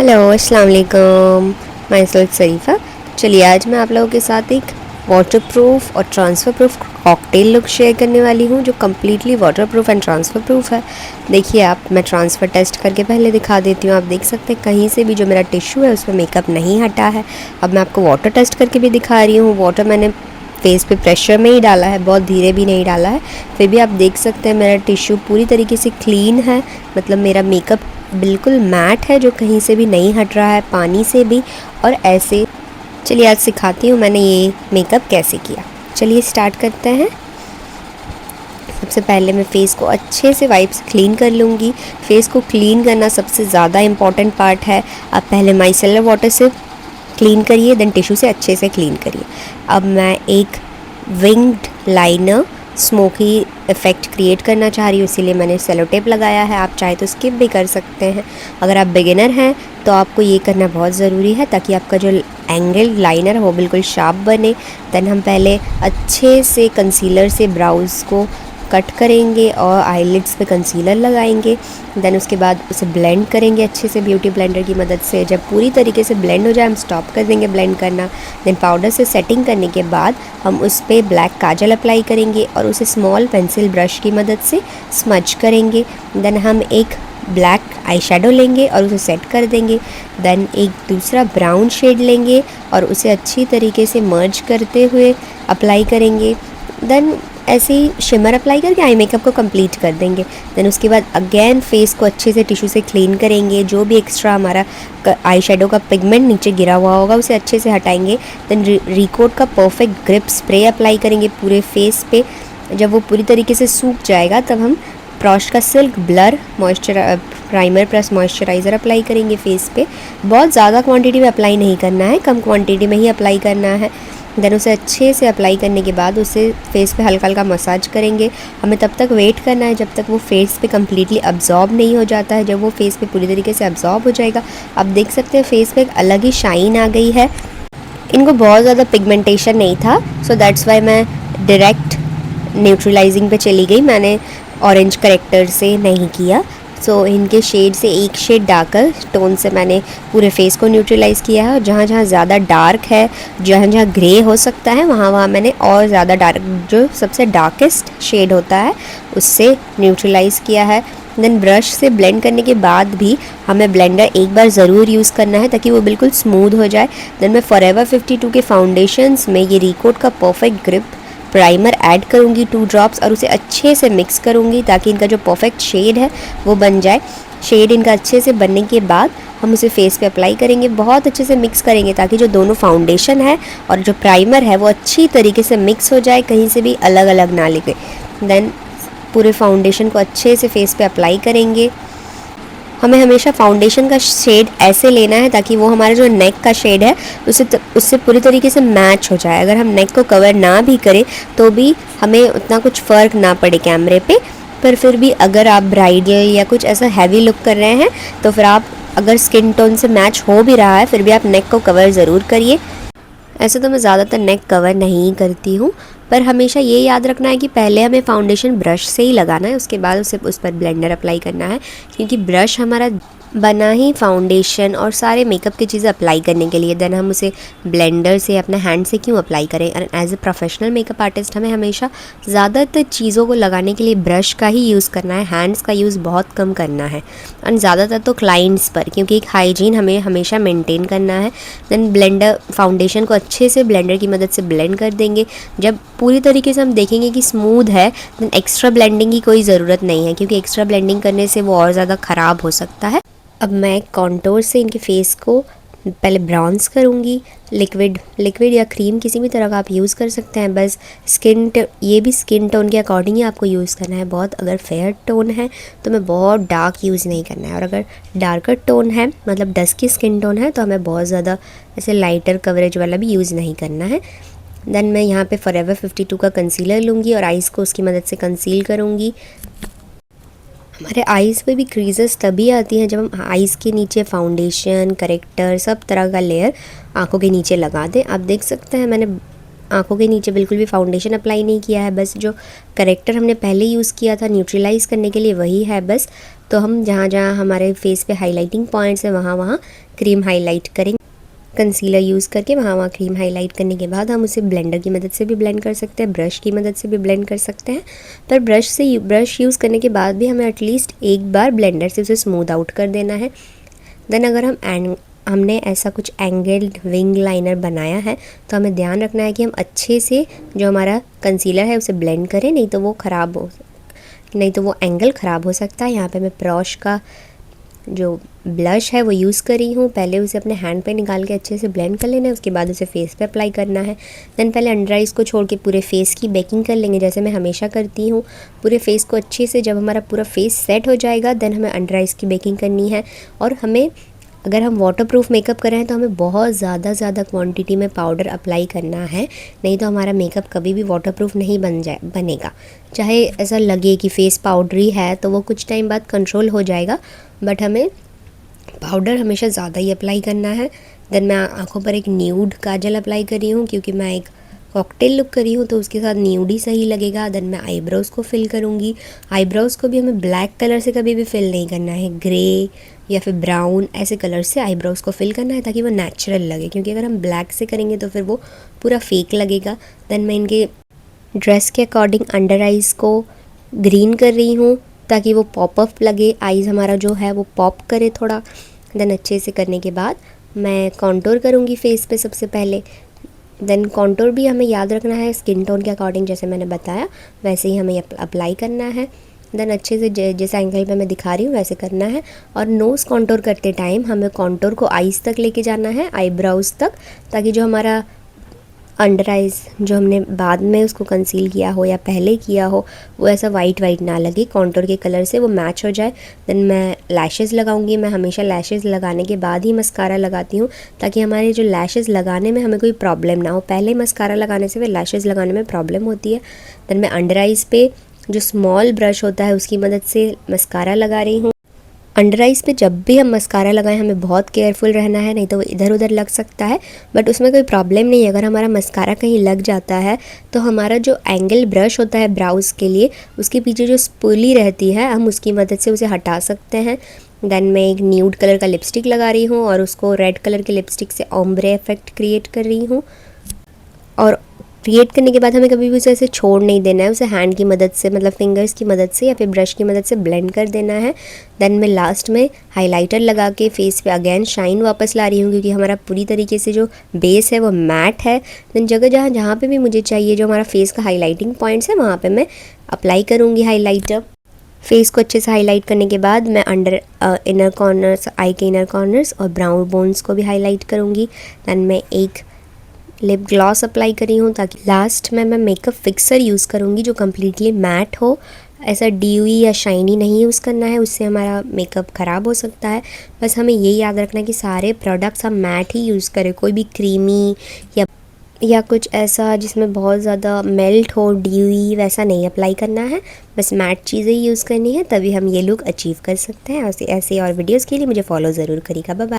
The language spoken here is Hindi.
हेलो अस्सलाम वालेकुम। माई सेल्फ शरीफ़ा। चलिए आज मैं आप लोगों के साथ एक वाटरप्रूफ और transfer proof cocktail look share करने वाली हूँ जो completely waterproof and transfer proof है। देखिए आप, मैं ट्रांसफ़र टेस्ट करके पहले दिखा देती हूँ। आप देख सकते हैं कहीं से भी जो मेरा टिश्यू है उस पर मेकअप नहीं हटा है। अब मैं आपको वाटर टेस्ट करके भी दिखा रही हूँ। वाटर मैंने फेस पे प्रेशर में ही डाला है, बहुत धीरे भी नहीं डाला है। फिर भी आप देख सकते हैं मेरा टिश्यू पूरी तरीके से क्लीन है, मतलब मेरा मेकअप बिल्कुल मैट है जो कहीं से भी नहीं हट रहा है, पानी से भी और ऐसे। चलिए आज सिखाती हूँ मैंने ये मेकअप कैसे किया। चलिए स्टार्ट करते हैं। सबसे पहले मैं फ़ेस को अच्छे से वाइप से क्लीन कर लूँगी। फ़ेस को क्लीन करना सबसे ज़्यादा इम्पॉर्टेंट पार्ट है। आप पहले माइसेलर वाटर से क्लीन करिए, देन टिश्यू से अच्छे से क्लीन करिए। अब मैं एक winged liner smoky effect create करना चाह रही हूँ, इसीलिए मैंने सेलो टेप लगाया है। आप चाहे तो स्किप भी कर सकते हैं। अगर आप बिगिनर हैं तो आपको ये करना बहुत ज़रूरी है ताकि आपका जो एंगल लाइनर है वो बिल्कुल शार्प बने। देन हम पहले अच्छे से कंसीलर से ब्राउज़ को कट करेंगे और आईलिड्स पे कंसीलर लगाएंगे। देन उसके बाद उसे ब्लेंड करेंगे अच्छे से ब्यूटी ब्लेंडर की मदद से। जब पूरी तरीके से ब्लेंड हो जाए हम स्टॉप कर देंगे ब्लेंड करना। देन पाउडर से सेटिंग करने के बाद हम उस पर ब्लैक काजल अप्लाई करेंगे और उसे स्मॉल पेंसिल ब्रश की मदद से स्मज करेंगे। देन हम एक ब्लैक आई शेडो लेंगे और उसे सेट कर देंगे। देन एक दूसरा ब्राउन शेड लेंगे और उसे अच्छी तरीके से मर्ज करते हुए अप्लाई करेंगे। देन ऐसे ही शिमर अप्लाई करके आई मेकअप को कंप्लीट कर देंगे। देन उसके बाद अगेन फेस को अच्छे से टिश्यू से क्लीन करेंगे। जो भी एक्स्ट्रा हमारा आई शेडो का पिगमेंट नीचे गिरा हुआ होगा उसे अच्छे से हटाएंगे। देन रिकोट का परफेक्ट ग्रिप स्प्रे अप्लाई करेंगे पूरे फेस पे। जब वो पूरी तरीके से सूख जाएगा तब हम प्रॉश का silk blur primer plus moisturiser apply करेंगे फेस पे। बहुत ज़्यादा क्वांटिटी में अप्लाई नहीं करना है, कम क्वांटिटी में ही अप्लाई करना है। देन उसे अच्छे से अप्लाई करने के बाद उसे फेस पे हल्का हल्का मसाज करेंगे। हमें तब तक वेट करना है जब तक वो फेस पे कम्प्लीटली अब्जॉर्ब नहीं हो जाता है। जब वो फेस पे पूरी तरीके से अब्जॉर्ब हो जाएगा, आप देख सकते हैं फेस पे एक अलग ही शाइन आ गई है। इनको बहुत ज़्यादा पिगमेंटेशन नहीं था, सो दैट्स वाई मैं डायरेक्ट न्यूट्रलाइजिंग पे चली गई, मैंने ऑरेंज करेक्टर से नहीं किया। सो इनके शेड से एक शेड डार्कर टोन से मैंने पूरे फेस को न्यूट्रलाइज़ किया है। और जहाँ जहाँ ज़्यादा डार्क है, जहाँ जहाँ ग्रे हो सकता है, वहाँ वहाँ मैंने और ज़्यादा डार्क, जो सबसे डार्केस्ट शेड होता है उससे न्यूट्रलाइज़ किया है। देन ब्रश से ब्लेंड करने के बाद भी हमें ब्लेंडर एक बार ज़रूर यूज़ करना है ताकि वो बिल्कुल स्मूथ हो जाए। देन मैं फॉरएवर 52 के फाउंडेशंस में ये रिकोट का परफेक्ट ग्रिप प्राइमर ऐड करूँगी 2 ड्रॉप्स और उसे अच्छे से मिक्स करूँगी ताकि इनका जो परफेक्ट शेड है वो बन जाए। शेड इनका अच्छे से बनने के बाद हम उसे फेस पे अप्लाई करेंगे। बहुत अच्छे से मिक्स करेंगे ताकि जो दोनों फाउंडेशन है और जो प्राइमर है वो अच्छी तरीके से मिक्स हो जाए, कहीं से भी अलग अलग ना लगे। देन पूरे फाउंडेशन को अच्छे से फेस पे अप्लाई करेंगे। हमें हमेशा फाउंडेशन का शेड ऐसे लेना है ताकि वो हमारा जो नेक का शेड है उससे पूरी तरीके से मैच हो जाए। अगर हम नेक को कवर ना भी करें तो भी हमें उतना कुछ फ़र्क ना पड़े कैमरे पे, पर फिर भी अगर आप ब्राइडल या कुछ ऐसा हैवी लुक कर रहे हैं तो फिर आप, अगर स्किन टोन से मैच हो भी रहा है फिर भी आप नेक को कवर ज़रूर करिए। ऐसे तो मैं ज़्यादातर नेक कवर नहीं करती हूँ, पर हमेशा ये याद रखना है कि पहले हमें फाउंडेशन ब्रश से ही लगाना है, उसके बाद उस पर ब्लेंडर अप्लाई करना है, क्योंकि ब्रश हमारा बना ही फाउंडेशन और सारे मेकअप की चीज़ें अप्लाई करने के लिए। देन हम उसे ब्लेंडर से, अपने हैंड से क्यों अप्लाई करें। और as a professional makeup artist हमें हमेशा ज़्यादातर चीज़ों को लगाने के लिए ब्रश का ही यूज़ करना है, हैंड्स का यूज़ बहुत कम करना है, और ज़्यादातर तो क्लाइंट्स पर, क्योंकि एक हाइजीन हमें हमेशा मेंटेन करना है। देन ब्लेंडर फाउंडेशन को अच्छे से ब्लेंडर की मदद से ब्लेंड कर देंगे। जब पूरी तरीके से हम देखेंगे कि स्मूथ है, देन एक्स्ट्रा ब्लेंडिंग की कोई ज़रूरत नहीं है, क्योंकि एक्स्ट्रा ब्लेंडिंग करने से वो और ज़्यादा ख़राब हो सकता है। अब मैं कॉन्टोर से इनके फेस को पहले ब्राउन्स करूँगी। लिक्विड या क्रीम किसी भी तरह का आप यूज़ कर सकते हैं, बस ये भी स्किन टोन के अकॉर्डिंग ही आपको यूज़ करना है। बहुत अगर फेयर टोन है तो हमें बहुत डार्क यूज़ नहीं करना है, और अगर डार्कर टोन है, मतलब डस्की स्किन टोन है, तो हमें बहुत ज़्यादा ऐसे लाइटर कवरेज वाला भी यूज़ नहीं करना है। देन मैं यहाँ पे फॉरएवर 52 का कंसीलर लूँगी और आइज़ को उसकी मदद से कंसील करूँगी। हमारे आइज़ पे भी क्रीजेस तभी आती हैं जब हम आइज़ के नीचे फाउंडेशन, करेक्टर, सब तरह का लेयर आंखों के नीचे लगा दें। आप देख सकते हैं मैंने आँखों के नीचे बिल्कुल भी फाउंडेशन अप्लाई नहीं किया है, बस जो करेक्टर हमने पहले यूज़ किया था न्यूट्रलाइज़ करने के लिए वही है बस। तो हम जहाँ जहाँ हमारे फेस पे हाइलाइटिंग पॉइंट्स है वहाँ वहाँ क्रीम हाईलाइट करेंगे। कंसीलर यूज़ करके वहाँ वहाँ क्रीम हाईलाइट करने के बाद हम उसे ब्लेंडर की मदद से भी ब्लेंड कर सकते हैं, ब्रश की मदद से भी ब्लेंड कर सकते हैं। पर ब्रश यूज़ करने के बाद भी हमें एटलीस्ट एक बार ब्लेंडर से उसे स्मूथ आउट कर देना है। देन अगर हमने ऐसा कुछ एंगल्ड विंग लाइनर बनाया है तो हमें ध्यान रखना है कि हम अच्छे से जो हमारा कंसीलर है उसे ब्लेंड करें, नहीं तो वो एंगल ख़राब हो सकता है। यहाँ पे मैं प्रॉश का जो ब्लश है वो यूज़ कर रही हूँ। पहले उसे अपने हैंड पे निकाल के अच्छे से ब्लेंड कर लेना है, उसके बाद उसे फेस पे अप्लाई करना है। देन पहले अंडर आइज़ को छोड़ के पूरे फेस की बेकिंग कर लेंगे, जैसे मैं हमेशा करती हूँ। पूरे फेस को अच्छे से जब हमारा पूरा फेस सेट हो जाएगा देन हमें अंडर आइज़ की बेकिंग करनी है। और अगर हम वाटरप्रूफ मेकअप कर रहे हैं तो हमें बहुत ज़्यादा क्वांटिटी में पाउडर अप्लाई करना है, नहीं तो हमारा मेकअप कभी भी वाटरप्रूफ नहीं बनेगा। चाहे ऐसा लगे कि फेस पाउडरी है तो वो कुछ टाइम बाद कंट्रोल हो जाएगा, बट हमें पाउडर हमेशा ज़्यादा ही अप्लाई करना है। देन मैं आँखों पर एक न्यूड काजल अप्लाई कर रही हूँ, क्योंकि मैं एक कॉकटेल लुक करी हूँ तो उसके साथ न्यूड ही सही लगेगा। देन मैं आईब्रोज़ को फिल करूँगी। आईब्रोज़ को भी हमें ब्लैक कलर से कभी भी फिल नहीं करना है, ग्रे या फिर ब्राउन ऐसे कलर से आईब्रोज़ को फिल करना है ताकि वो नेचुरल लगे, क्योंकि अगर हम ब्लैक से करेंगे तो फिर वो पूरा फेक लगेगा। देन मैं इनके ड्रेस के अकॉर्डिंग अंडर आइज़ को ग्रीन कर रही हूँ ताकि वो पॉपअप लगे, आइज़ हमारा जो है वो पॉप करे थोड़ा। देन अच्छे से करने के बाद मैं कॉन्टोर करूँगी फेस पे सबसे पहले। देन कॉन्टोर भी हमें याद रखना है स्किन टोन के अकॉर्डिंग, जैसे मैंने बताया वैसे ही हमें अप्लाई करना है। देन अच्छे से जिस एंगल पे मैं दिखा रही हूँ वैसे करना है। और नोज़ कॉन्टोर करते टाइम हमें कॉन्टोर को आइज़ तक लेके जाना है, आईब्रोज़ तक, ताकि जो हमारा अंडर आइज़ जो हमने बाद में उसको कंसील किया हो या पहले किया हो वो ऐसा वाइट ना लगे, कॉन्टोर के कलर से वो मैच हो जाए। देन मैं लैशेज़ लगाऊंगी। मैं हमेशा लैशेज़ लगाने के बाद ही मस्कारा लगाती हूँ ताकि हमारे जो लैशेज़ लगाने में हमें कोई प्रॉब्लम ना हो। पहले मस्कारा लगाने से फिर लैशेज़ लगाने में प्रॉब्लम होती है। देन मैं अंडर आइज़ पे जो स्मॉल ब्रश होता है उसकी मदद से मस्कारा लगा रही हूँ। अंडर आइज़ पे जब भी हम मस्कारा लगाएं हमें बहुत केयरफुल रहना है, नहीं तो वो इधर उधर लग सकता है, बट उसमें कोई प्रॉब्लम नहीं है। अगर हमारा मस्कारा कहीं लग जाता है तो हमारा जो एंगल ब्रश होता है ब्राउज़ के लिए उसके पीछे जो स्पूली रहती है हम उसकी मदद से उसे हटा सकते हैं। देन मैं एक न्यूड कलर का लिपस्टिक लगा रही हूँ और उसको रेड कलर के लिपस्टिक से ओम्ब्रे इफेक्ट क्रिएट कर रही हूँ। और क्रिएट करने के बाद हमें कभी भी उसे ऐसे छोड़ नहीं देना है, उसे हैंड की मदद से मतलब फिंगर्स की मदद से या फिर ब्रश की मदद से ब्लेंड कर देना है। देन मैं लास्ट में हाइलाइटर लगा के फेस पे अगेन शाइन वापस ला रही हूँ, क्योंकि हमारा पूरी तरीके से जो बेस है वो मैट है। देन जहाँ पे भी मुझे चाहिए जो हमारा फेस का हाईलाइटिंग पॉइंट्स है वहाँ पर मैं अप्लाई करूँगी हाईलाइटर। फेस को अच्छे से हाईलाइट करने के बाद मैं अंडर इनर कॉर्नर्स, आई के इनर कॉर्नर्स और ब्राउन बोन्स को भी हाईलाइट करूँगी। देन मैं एक लिप ग्लॉस अप्लाई करी हूँ ताकि लास्ट में मैं मेकअप फिक्सर यूज़ करूँगी जो कम्प्लीटली मैट हो। ऐसा ड्यूई या शाइनी नहीं यूज़ करना है, उससे हमारा मेकअप ख़राब हो सकता है। बस हमें ये याद रखना है कि सारे प्रोडक्ट्स हम मैट ही यूज़ करें, कोई भी क्रीमी या कुछ ऐसा जिसमें बहुत ज़्यादा मेल्ट हो ड्यूई वैसा नहीं अप्लाई करना है। बस मैट चीज़ें यूज़ करनी है, तभी हम ये लुक अचीव कर सकते हैं। ऐसे और वीडियोज़ के लिए मुझे फॉलो ज़रूर करिएगा। Bye bye.